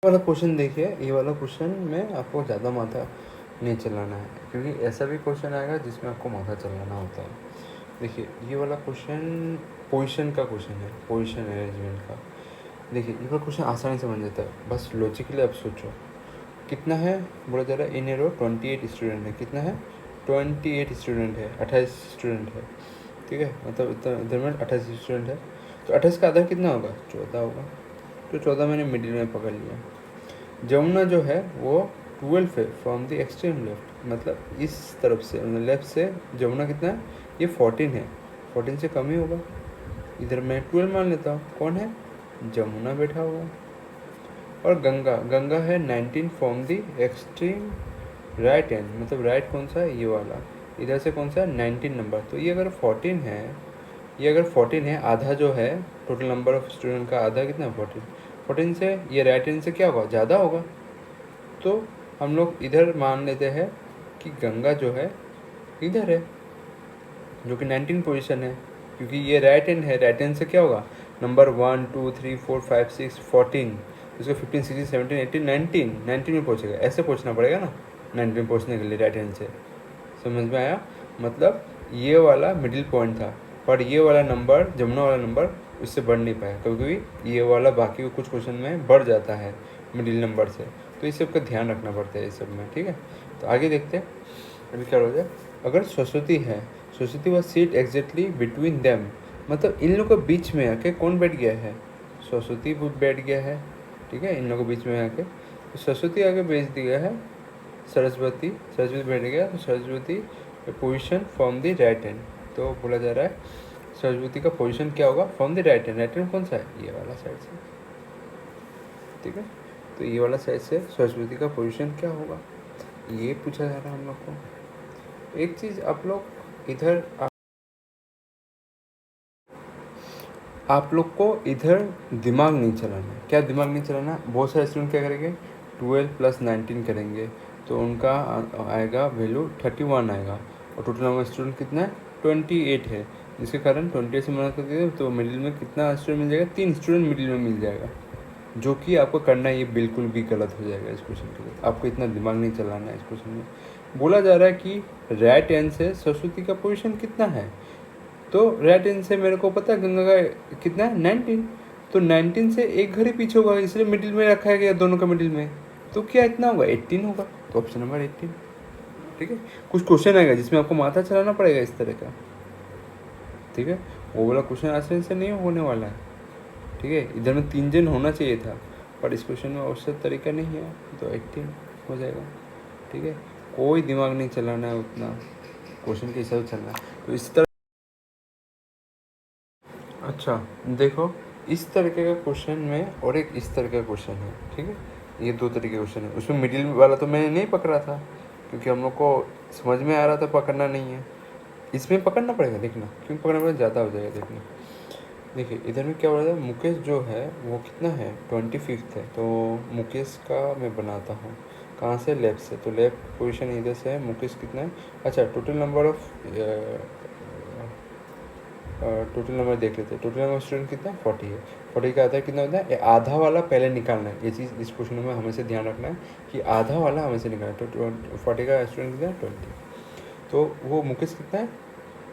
वाला क्वेश्चन देखिए, ये वाला क्वेश्चन में आपको ज़्यादा माथा नहीं चलाना है, क्योंकि ऐसा भी क्वेश्चन आएगा जिसमें आपको माथा चलाना होता है। देखिए ये वाला क्वेश्चन पोजीशन का क्वेश्चन है, पोजीशन अरेंजमेंट का। देखिए ये वाला क्वेश्चन आसानी से बन जाता है, बस लॉजिकली आप सोचो। कितना है बोला जा रहा है, इन एरो 28 स्टूडेंट है। कितना है? 28 स्टूडेंट है, 28 स्टूडेंट है, ठीक है। मतलब इधर में 28 स्टूडेंट है, तो 28 का आधा कितना होगा? 14 होगा। तो 14 मैंने मिडिल में पकड़ लिया। जमुना जो है वो 12 है फ्रॉम द एक्सट्रीम लेफ्ट, मतलब इस तरफ से, मतलब लेफ्ट से जमुना कितना है? ये 14 है, 14 से कम ही होगा। इधर मैं 12 मान लेता हूँ। कौन है? जमुना बैठा हुआ है। और गंगा, गंगा है 19 from the extreme right and, मतलब राइट कौन सा है? ये वाला। इधर से कौन सा है? 19 नंबर। तो ये अगर 14 है, ये अगर 14 है, आधा जो है टोटल नंबर ऑफ स्टूडेंट का आधा कितना है? 14। 14 से ये राइट हैंड से क्या होगा? ज़्यादा होगा। तो हम लोग इधर मान लेते हैं कि गंगा जो है इधर है, जो कि 19 पोजीशन है, क्योंकि ये राइट हैंड है। राइट हैंड से क्या होगा? नंबर 1 2 3 4 5 6 14, इसको 15 16 17 18 19, 19 में पहुँचेगा। ऐसे पहुँचना पड़ेगा ना 19 में पहुँचने के लिए राइट हैंड से। समझ में आया? मतलब ये वाला मिडिल पॉइंट था, पर ये वाला नंबर, जमुना वाला नंबर उससे बढ़ नहीं पाया, क्योंकि ये वाला बाकी कुछ क्वेश्चन में बढ़ जाता है मिडिल नंबर से। तो इस सब का ध्यान रखना पड़ता है इस सब में, ठीक है। तो आगे देखते हैं अभी क्या हो जाए। अगर सरस्वती है, Saraswati was seat exactly between them, मतलब इन लोगों के बीच में आके कौन बैठ गया है? सरस्वती बैठ गया है, ठीक है। इन लोगों के बीच में आके तो सरस्वती आगे भेज दिया है सरस्वती, सरस्वती बैठ गया, तो Saraswati position from the right hand. तो बोला जा रहा है सरस्वती का पोजीशन क्या होगा? From the right hand. Right hand कौन सा है? ये वाला साइड से, ठीक है। तो ये वाला साइड से सरस्वती का पोजीशन क्या होगा, ये पूछा जा रहा है हम लोग को। एक चीज़ आप लोग इधर, आप लोग को इधर दिमाग नहीं चलाना है। क्या दिमाग नहीं चलाना? बहुत सारे स्टूडेंट क्या करेंगे? 12 + 19 करेंगे, तो उनका आएगा वैल्यू 31 आएगा। और टोटल नंबर स्टूडेंट कितना है? 28 है, जिसके कारण 28 से मना कर दिया, तो मिडिल में कितना स्टूडेंट मिल जाएगा? 3 स्टूडेंट मिडिल में मिल जाएगा, जो कि आपको करना है ये बिल्कुल भी गलत हो जाएगा इस क्वेश्चन के लिए। आपको इतना दिमाग नहीं चलाना है इस क्वेश्चन में। बोला जा रहा है कि राइट हैंड से सरस्वती का पोजीशन कितना है, तो राइट हैंड से मेरे को पता है गंगा का कितना है? 19। तो 19 से एक घर ही पीछे होगा, इसलिए मिडिल में रखा गया, दोनों का मिडिल में। तो क्या इतना होगा? 18 होगा। तो ऑप्शन नंबर 18, ठीक है। कुछ क्वेश्चन आएगा जिसमें आपको माथा चलाना पड़ेगा इस तरह का, ठीक है। वो वाला क्वेश्चन आसानी से नहीं होने वाला है, ठीक है। इधर में 3 जन होना चाहिए था, पर इस क्वेश्चन में औसत तरीका नहीं है, तो 18 हो जाएगा, ठीक है। कोई दिमाग नहीं चलाना है उतना, क्वेश्चन के हिसाब से चलना है। तो इस तरह, अच्छा देखो, इस तरीके का क्वेश्चन में और एक इस तरह का क्वेश्चन है, ठीक है। ये 2 तरीके के क्वेश्चन है। उसमें मिडिल वाला तो मैंने नहीं पकड़ा था, क्योंकि हम लोग को समझ में आ रहा था पकड़ना नहीं है। इसमें पकड़ना पड़ेगा, देखना क्यों पकड़ना पड़ेगा, ज़्यादा हो जाएगा देखना। देखिए इधर में क्या हो रहा है, मुकेश जो है वो कितना है? 25 है। तो मुकेश का मैं बनाता हूँ, कहाँ से? लेफ्ट से। तो लेफ्ट पोजीशन इधर से है। मुकेश कितना है? अच्छा, total number of, total number देख लेते हैं। टोटल नंबर स्टूडेंट कितना है? 40 है। 40 का आधा कितना होता है? आधा वाला पहले निकालना है। ये चीज़ इस क्वेश्चन में हमेशा ध्यान रखना है कि आधा वाला हमेशा निकालना है। तो 40 का स्टूडेंट कितना है? 20। तो वो मुकेश कितना है?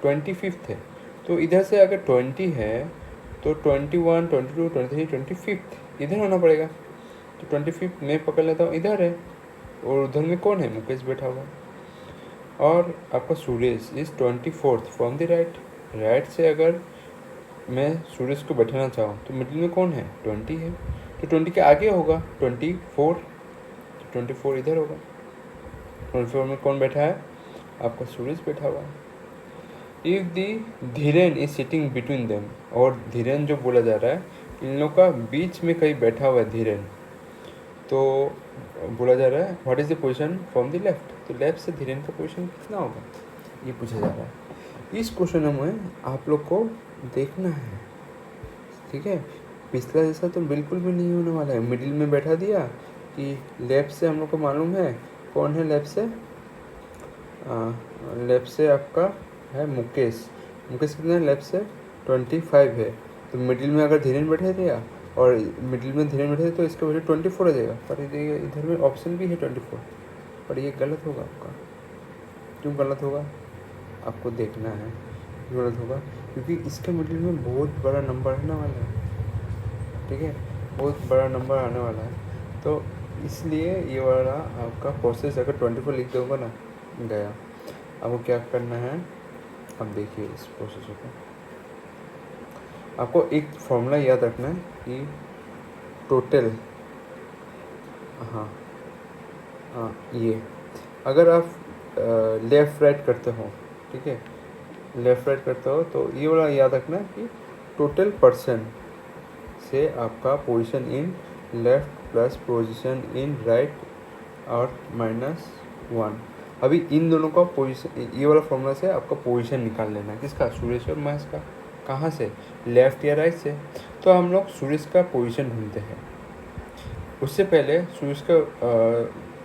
25 है। तो इधर से अगर 20 है, तो 21 22 23 25 इधर होना पड़ेगा। तो 25 मैं पकड़ लेता हूँ, इधर है। और उधर में कौन है? मुकेश बैठा हुआ। और आपका Suresh is 24 from the right. Right से अगर मैं सुरेश को बैठाना चाहूँ, तो मिडिल में कौन है? 20 है। तो 20 के आगे होगा 24, तो 24 इधर होगा। 24 में कौन बैठा है? आपका सुरेश बैठा हुआ है। If the Dhiren is sitting between them, और धीरेन जो बोला जा रहा है, इन लोग का बीच में कहीं बैठा हुआ है धीरेन। तो बोला जा रहा है what is the position from the left, तो लेफ्ट से धीरेन का पोजीशन कितना होगा, ये पूछा जा रहा है। इस क्वेश्चन में आप लोग को देखना है, ठीक है। पिछला जैसा तो बिल्कुल भी नहीं होने वाला है। मिडिल में बैठा दिया कि लेफ्ट से हम लोग को मालूम है कौन है लेफ्ट से, लेफ्ट से आपका है मुकेश। मुकेश कितना है लेफ्ट से? 25 है। तो मिडिल में अगर धीरेन बैठा दिया, और मिडिल में धीरे बैठे तो इसका वैल्यू 24 हो जाएगा, पर इधर में ऑप्शन भी है 24, पर ये गलत होगा आपका। क्यों गलत होगा आपको देखना है, क्यों गलत होगा, क्योंकि इसके मिडिल में बहुत बड़ा नंबर आने वाला है, ठीक है, बहुत बड़ा नंबर आने वाला है। तो इसलिए ये वाला आपका प्रोसेस अगर 24 लिख दोगे ना, गया। आपको क्या करना है, अब देखिए इस प्रोसेस को, आपको एक फॉर्मूला याद रखना है कि टोटल, हाँ हाँ, ये अगर आप लेफ़्ट राइट करते हो, ठीक है, लेफ़्ट राइट करते हो तो ये वाला याद रखना कि टोटल पर्सन से आपका position in left plus position in right और -1। अभी इन दोनों का पोजीशन, ये वाला फॉर्मूला से आपका पोजीशन निकाल लेना है, किसका, सुरेश और महेश का। कहाँ से, लेफ़्ट या राइट से। तो हम लोग सुरेश का पोजीशन ढूंढते हैं। उससे पहले सुरेश का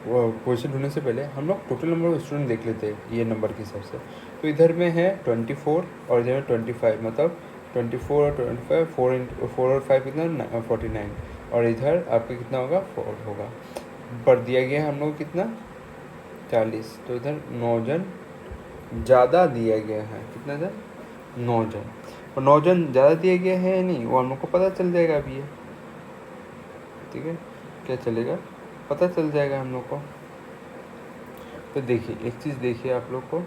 पोजीशन ढूंढने से पहले हम लोग टोटल नंबर ऑफ स्टूडेंट देख लेते हैं ये नंबर के हिसाब से। तो इधर में है 24 और इधर में 25, मतलब 24 और 25, 4 और 5 कितना, 49, और इधर आपका कितना होगा, 4 होगा। पर दिया गया है हम लोग कितना, 40। तो इधर 9 जन ज़्यादा दिया गया है, कितना जन, 9 जन। और 9 जन ज़्यादा दिया गया है या नहीं, वो हम लोग को पता चल जाएगा अभी ये, ठीक है, क्या चलेगा, पता चल जाएगा हम लोग को। तो देखिए एक चीज़ देखिए आप लोग को,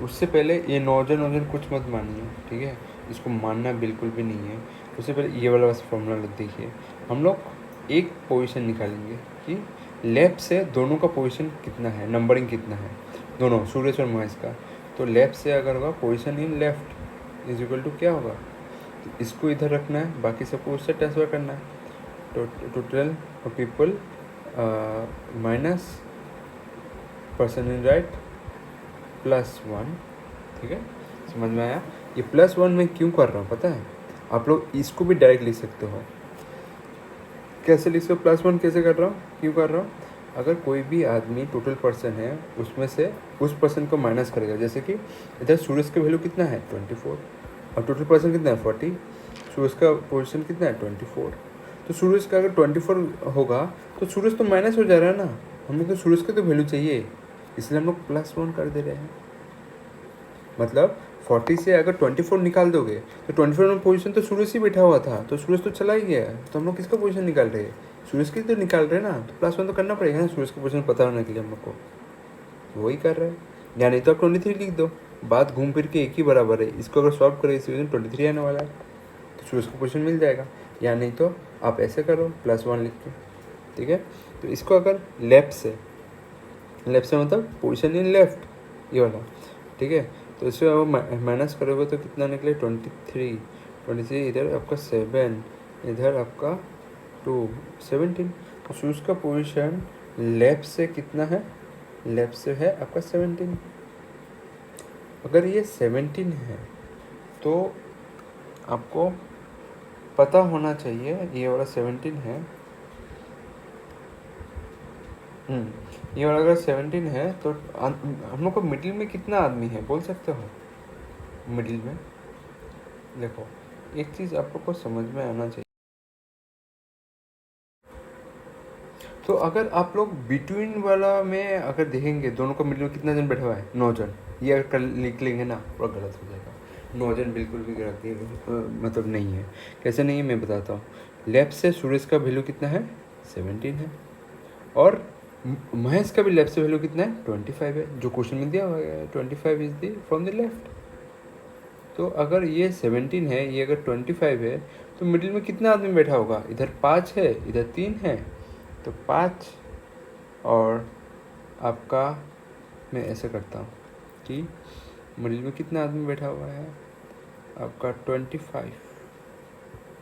उससे पहले ये 9 जन कुछ मत मानिए, ठीक है, इसको मानना बिल्कुल भी नहीं है। उससे पहले ये वाला बस फॉर्मूला देखिए, हम लोग एक पोजीशन निकालेंगे कि लेफ़्ट से दोनों का पोजीशन कितना है, नंबरिंग कितना है दोनों, सुरेश और महेश का। तो लेफ़्ट से अगर होगा position in left is equal to क्या होगा, तो इसको इधर रखना है, बाकी सबको उससे ट्रांसफ़र करना है। Total people minus person in right +1, ठीक है, समझ में आया। ये +1 मैं क्यों कर रहा हूँ पता है, आप लोग इसको भी डायरेक्ट लिख सकते हो। कैसे लिख सकते हो, +1 कैसे कर रहा हूँ, क्यों कर रहा हूँ, अगर कोई भी आदमी टोटल पर्सन है उसमें से उस पर्सन को माइनस करेगा, जैसे कि इधर सूरज का वैल्यू कितना है 24 और टोटल पर्सन कितना है 40, सूरज का पोजीशन कितना है 24। तो सूरज का अगर 24 होगा तो सूरज तो माइनस हो जा रहा है ना, हम लोग तो सूरज की तो वैल्यू चाहिए, इसलिए हम लोग +1 कर दे रहे हैं। मतलब 40 से अगर 24 निकाल दोगे तो 24 में पोजीशन तो सूरज ही बैठा हुआ था, तो सूरज तो चला ही गया, तो हम लोग किसका पोजीशन निकाल रहे हैं, सूरज की तो निकाल रहे हैं ना, तो +1 तो करना पड़ेगा ना सूरज का पोजीशन पता होने के लिए हम लोग को, वही कर रहे हैं। या नहीं तो आप 23 लिख दो, बात घूम फिर के एक ही बराबर है, इसको अगर सॉल्व करें इस 23 आने वाला है, तो सूरज का पोजीशन मिल जाएगा। या नहीं तो आप ऐसे करो +1 लिख के, ठीक है। तो इसको अगर लेफ़्ट से मतलब पोजीशन इन लेफ़्ट ये वाला, ठीक है, तो इससे आप माइनस करोगे तो कितना निकले 23, इधर आपका 7, इधर आपका 2, 17। तो सूरज का पोजीशन लेफ़्ट से कितना है, लेफ़्ट से है आपका 17। अगर ये 17 है तो आपको पता होना चाहिए, ये वाला 17 है, ये वाला अगर 17 है तो हम लोग को मिडिल में कितना आदमी है बोल सकते हो, मिडिल में देखो एक चीज़ आप लोग को समझ में आना चाहिए। तो अगर आप लोग बिटवीन वाला में अगर देखेंगे दोनों को मिडिल में कितना जन बैठा हुआ है, 9 जन, ये अगर लिख लेंगे ना पूरा गलत हो जाएगा। 9 जन बिल्कुल भी गलत मतलब नहीं है। कैसे नहीं है मैं बताता हूँ। लेफ्ट से सूरज का वैल्यू कितना है 17 है, और महेश का भी लेफ्ट से वैल्यू कितना है 25 है, जो क्वेश्चन में दिया हुआ है 25 is the from the left. तो अगर ये 17 है, ये अगर 25 है, तो मिडिल में कितना आदमी बैठा होगा, इधर 5 है इधर 3 है, तो 5 और आपका मैं ऐसे करता हूँ कि मिडिल में कितना आदमी बैठा हुआ है आपका 25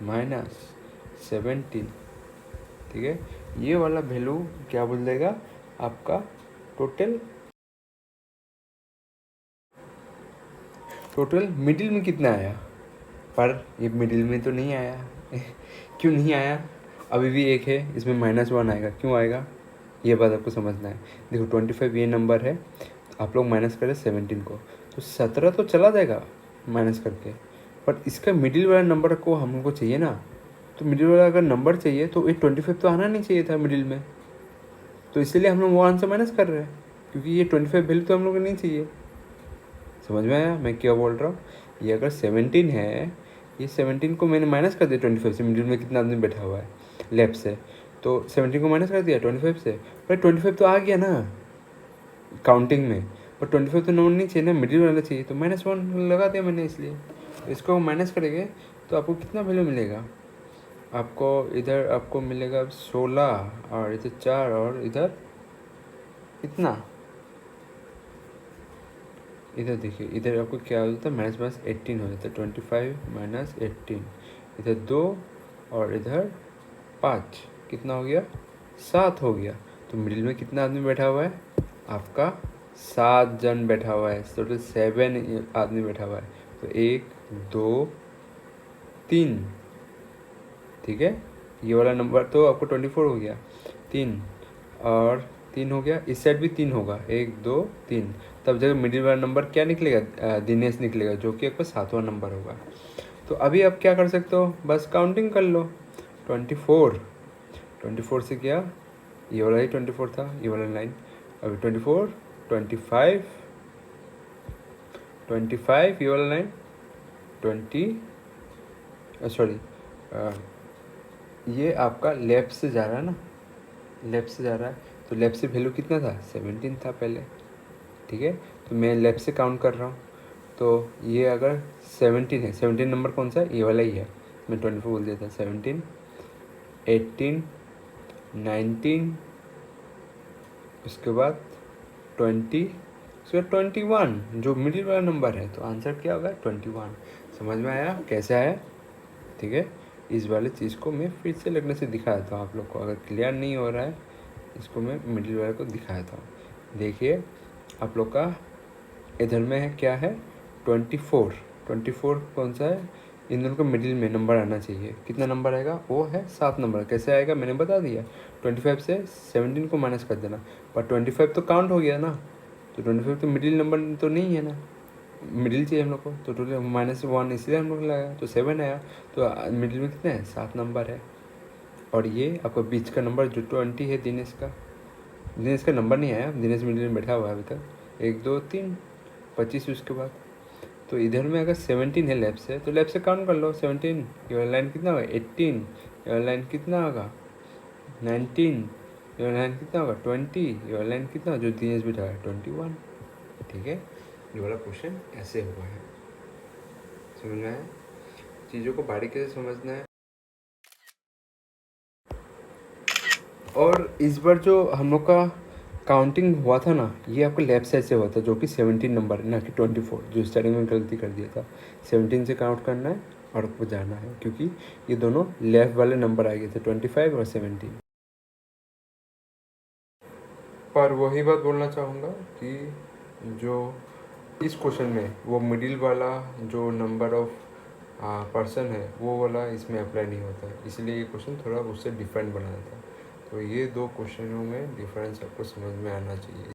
माइनस 17, ठीक है। ये वाला वैल्यू क्या बोल देगा आपका टोटल मिडिल में कितना आया, पर ये मिडिल में तो नहीं आया क्यों नहीं आया, अभी भी एक है, इसमें -1 आएगा, क्यों आएगा ये बात आपको समझना है। देखो 25 ये नंबर है, आप लोग माइनस करें 17 को, तो 17 तो चला जाएगा माइनस करके, पर इसका मिडिल वाला नंबर को हम लोग को चाहिए ना, तो मिडिल वाला अगर नंबर चाहिए तो ये 25 तो आना नहीं चाहिए था मिडिल में, तो इसीलिए हम लोग वो आंसर माइनस कर रहे हैं, क्योंकि ये 25 वैल्यू तो हम लोग को नहीं चाहिए। समझ में आया मैं क्या बोल रहा हूँ? ये अगर 17 है, ये 17 को मैंने माइनस कर दिया 25 से, मिडिल में कितना आदमी बैठा हुआ है लेफ्ट से, तो 17 को माइनस कर दिया 25 से, पर 25 तो आ गया ना काउंटिंग में, पर 25 तो नंबर नहीं चाहिए ना, मिडिल वाला चाहिए, तो -1 लगा दिया मैंने इसलिए। इसको माइनस करेंगे तो आपको कितना वैल्यू मिलेगा? आपको इधर आपको मिलेगा 16, और इधर 4, और इधर कितना? इधर देखिए, इधर आपको क्या हो जाता है, -18 हो जाता है, 25 - 18, इधर 2 और इधर 5, कितना हो गया? 7 हो गया। तो मिडिल में कितना आदमी बैठा हुआ है? आपका 7 जन बैठा हुआ है, टोटल 7 आदमी बैठा हुआ है। तो 1 2 3, ठीक है, ये वाला नंबर तो आपको 24 हो गया, 3 और 3 हो गया, इस साइड भी 3 होगा, 1 2 3, तब जब मिडिल वाला नंबर क्या निकलेगा? दिनेश निकलेगा, जो कि आपका 7वां नंबर होगा। तो अभी आप क्या कर सकते हो? बस काउंटिंग कर लो। 24 से क्या, ये वाला ही 24 था, ये वाला लाइन, अभी 24 25 25, ये वाला लाइन 20, सॉरी, ये आपका लेफ्ट से जा रहा है ना, लेफ्ट से जा रहा है, तो लेफ्ट से वैल्यू कितना था? 17 था पहले, ठीक है, तो मैं लेफ्ट से काउंट कर रहा हूँ, तो ये अगर 17 है, 17 नंबर कौन सा है? ये वाला ही है, मैं 24 बोल दिया था, 17 18 19, उसके बाद 20, उसके बाद 21, जो मिडिल वाला नंबर है, तो आंसर क्या होगा? 21। समझ में आया कैसे आया? ठीक है, इस वाले चीज़ को मैं फिर से लगने से दिखाया था आप लोग को, अगर क्लियर नहीं हो रहा है इसको मैं मिडिल वाले को दिखाया था। देखिए आप लोग का इधर में है क्या है? 24 कौन सा है? इन दोनों को मिडिल में नंबर आना चाहिए, कितना नंबर आएगा? वो है 7 नंबर। कैसे आएगा मैंने बता दिया, 25 से 17 को माइनस कर देना, पर 25 तो काउंट हो गया ना, तो 25 तो मिडिल नंबर तो नहीं है ना, मिडिल चाहिए हम लोग को, तो टोटल -1 इसलिए हम लोग लगाया, तो 7 आया, तो मिडिल में कितना है? 7 नंबर है। और ये आपका बीच का नंबर जो 20 है, दिनेश का नंबर नहीं आया, दिनेश मिडिल में बैठा हुआ है अभी तक, 1 2 3 25 उसके बाद, तो इधर में अगर 17 है लेफ्ट से, तो लेफ्ट से काउंट कर लो 17, ये वाला लाइन कितना होगा? 18, ये वाला लाइन कितना होगा? 19, ये वाला लाइन कितना होगा? 20, ये वाला लाइन कितना जो दिनेश बैठा है? 21। ठीक है, ये वाला क्वेश्चन ऐसे हुआ है, समझना है, चीज़ों को बारीकी से समझना है। और इस बार जो हम लोग का काउंटिंग हुआ था ना, ये आपको लेफ्ट साइड से हुआ था, जो कि 17 नंबर ना कि 24, जो स्टार्टिंग में गलती कर दिया था, 17 से काउंट करना है और आपको जाना है, क्योंकि ये दोनों लेफ्ट वाले नंबर आ गए थे, 25 और 17। पर वही बात बोलना चाहूँगा कि जो इस क्वेश्चन में वो मिडिल वाला जो नंबर ऑफ पर्सन है, वो वाला इसमें अप्लाई नहीं होता है, इसलिए ये क्वेश्चन थोड़ा उससे डिफरेंट बना था। तो ये 2 क्वेश्चनों में डिफरेंस आपको समझ में आना चाहिए।